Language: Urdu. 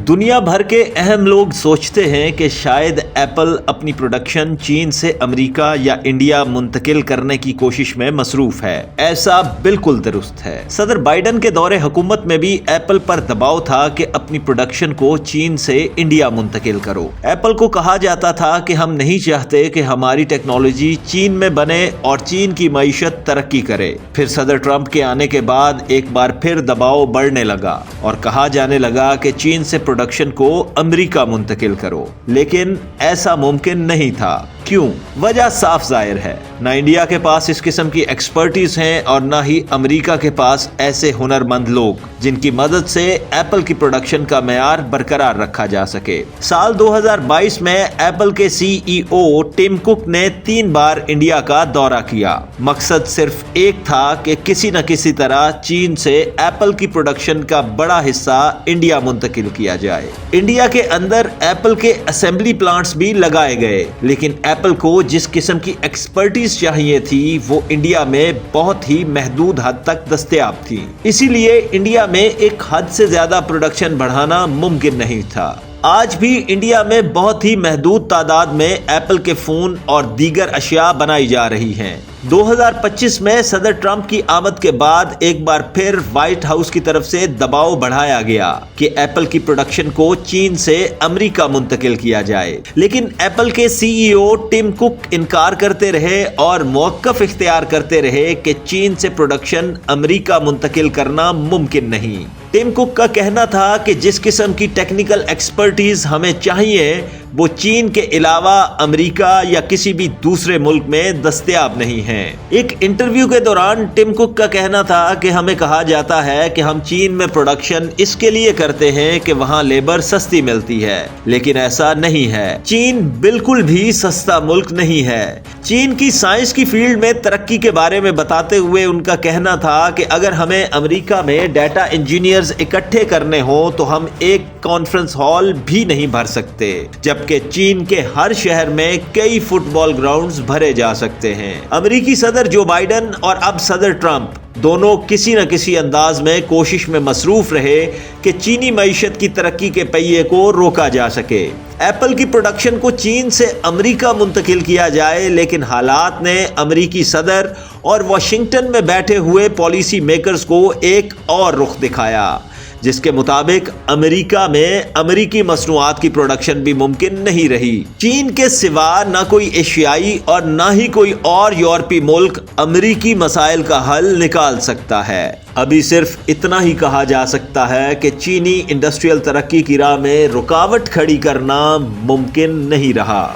دنیا بھر کے اہم لوگ سوچتے ہیں کہ شاید ایپل اپنی پروڈکشن چین سے امریکہ یا انڈیا منتقل کرنے کی کوشش میں مصروف ہے۔ ایسا بالکل درست ہے۔ صدر بائیڈن کے دور حکومت میں بھی ایپل پر دباؤ تھا کہ اپنی پروڈکشن کو چین سے انڈیا منتقل کرو۔ ایپل کو کہا جاتا تھا کہ ہم نہیں چاہتے کہ ہماری ٹیکنالوجی چین میں بنے اور چین کی معیشت ترقی کرے۔ پھر صدر ٹرمپ کے آنے کے بعد ایک بار پھر دباؤ بڑھنے لگا اور کہا جانے لگا کہ چین سے پروڈکشن کو امریکہ منتقل کرو، لیکن ایسا ممکن نہیں تھا۔ کیوں؟ وجہ صاف ظاہر ہے۔ نہ انڈیا کے پاس اس قسم کی ایکسپرٹیز ہیں اور نہ ہی امریکہ کے پاس ایسے ہنرمند لوگ جن کی مدد سے ایپل کی پروڈکشن کا معیار برقرار رکھا جا سکے۔ سال 2022 میں ایپل کے CEO ٹم کک نے 3 بار انڈیا کا دورہ کیا۔ مقصد صرف ایک تھا کہ کسی نہ کسی طرح چین سے ایپل کی پروڈکشن کا بڑا حصہ انڈیا منتقل کیا جائے۔ انڈیا کے اندر ایپل کے اسمبلی پلانٹس بھی لگائے گئے، لیکن ایپل کو جس قسم کی ایکسپرٹیز چاہیے تھی وہ انڈیا میں بہت ہی محدود حد تک دستیاب تھی۔ اسی لیے انڈیا میں ایک حد سے زیادہ پروڈکشن بڑھانا ممکن نہیں تھا۔ آج بھی انڈیا میں بہت ہی محدود تعداد میں ایپل کے فون اور دیگر اشیاء بنائی جا رہی ہیں۔ 2025 میں صدر ٹرمپ کی آمد کے بعد ایک بار پھر وائٹ ہاؤس کی طرف سے دباؤ بڑھایا گیا کہ ایپل کی پروڈکشن کو چین سے امریکہ منتقل کیا جائے، لیکن ایپل کے CEO ٹم کک انکار کرتے رہے اور موقف اختیار کرتے رہے کہ چین سے پروڈکشن امریکہ منتقل کرنا ممکن نہیں۔ ٹم کک کا کہنا تھا کہ جس قسم کی ٹیکنیکل ایکسپرٹیز ہمیں چاہیے وہ چین کے علاوہ امریکہ یا کسی بھی دوسرے ملک میں دستیاب نہیں ہیں۔ ایک انٹرویو کے دوران ٹم کک کا کہنا تھا کہ ہمیں کہا جاتا ہے کہ ہم چین میں پروڈکشن اس کے لیے کرتے ہیں کہ وہاں لیبر سستی ملتی ہے، لیکن ایسا نہیں ہے۔ چین بالکل بھی سستا ملک نہیں ہے۔ چین کی سائنس کی فیلڈ میں ترقی کے بارے میں بتاتے ہوئے ان کا کہنا تھا کہ اگر ہمیں امریکہ میں ڈیٹا انجینئرز اکٹھے کرنے ہوں تو ہم ایک کانفرنس ہال بھی نہیں بھر سکتے، جبکہ چین کے ہر شہر میں کئی فٹ بال گراؤنڈز بھرے جا سکتے ہیں۔ امریکی صدر جو بائیڈن اور اب صدر ٹرمپ دونوں کسی نہ کسی انداز میں کوشش میں مصروف رہے کہ چینی معیشت کی ترقی کے پہیے کو روکا جا سکے۔ ایپل کی پروڈکشن کو چین سے امریکہ منتقل کیا جائے، لیکن حالات نے امریکی صدر اور واشنگٹن میں بیٹھے ہوئے پالیسی میکرز کو ایک اور رخ دکھایا، جس کے مطابق امریکہ میں امریکی مصنوعات کی پروڈکشن بھی ممکن نہیں رہی۔ چین کے سوا نہ کوئی ایشیائی اور نہ ہی کوئی اور یورپی ملک امریکی مسائل کا حل نکال سکتا ہے۔ ابھی صرف اتنا ہی کہا جا سکتا ہے کہ چینی انڈسٹریل ترقی کی راہ میں رکاوٹ کھڑی کرنا ممکن نہیں رہا۔